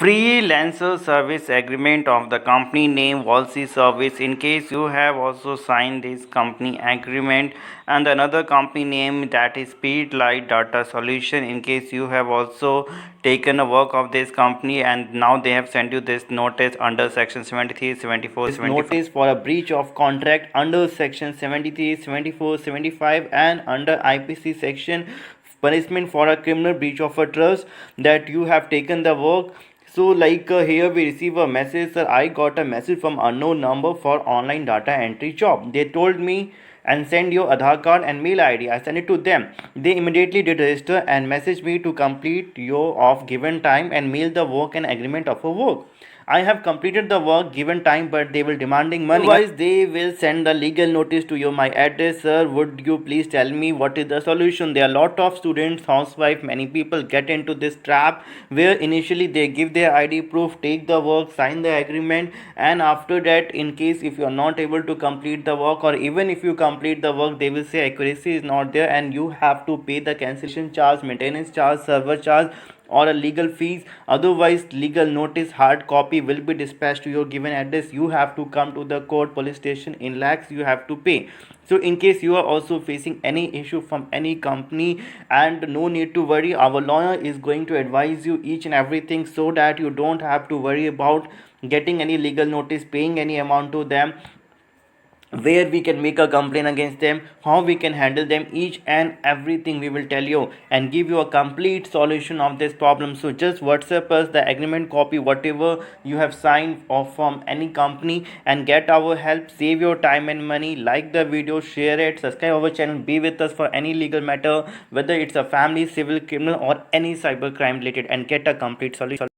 Freelancer service agreement of the company name Walsey Service. In case you have also signed this company agreement, and another company name that is Speedlight Data Solution. In case you have also taken a work of this company and now they have sent you this notice under section 73, 74, this notice for a breach of contract under section 73, 74, 75 and under IPC section punishment for a criminal breach of a trust that you have taken the work. So here we receive a message, sir, I got a message from unknown number for online data entry job. They told me and send your Aadhaar card and mail ID. I sent it to them. They immediately did register and message me to complete your of given time and mail the work and agreement of a work. I have completed the work given time, but they will demanding money. Otherwise, they will send the legal notice to you. My address, sir. Would you please tell me what is the solution? There are a lot of students, housewife, many people get into this trap where initially they give their ID proof, take the work, sign the agreement, and after that, in case if you are not able to complete the work, or even if you complete the work, they will say accuracy is not there, and you have to pay the cancellation charge, maintenance charge, server charge, or a legal fees. Otherwise, legal notice hard copy will be dispatched to your given address. You have to come to the court, police station, in lakhs you have to pay. So in case you are also facing any issue from any company, and no need to worry, our lawyer is going to advise you each and everything so that you don't have to worry about getting any legal notice, paying any amount to them, where we can make a complaint against them, how we can handle them, each and everything we will tell you and give you a complete solution of this problem. So just WhatsApp us the agreement copy, whatever you have signed off from any company, and get our help. Save your time and money. Like the video, share it, subscribe our channel, be with us for any legal matter, whether it's a family, civil, criminal or any cyber crime related, and get a complete solution.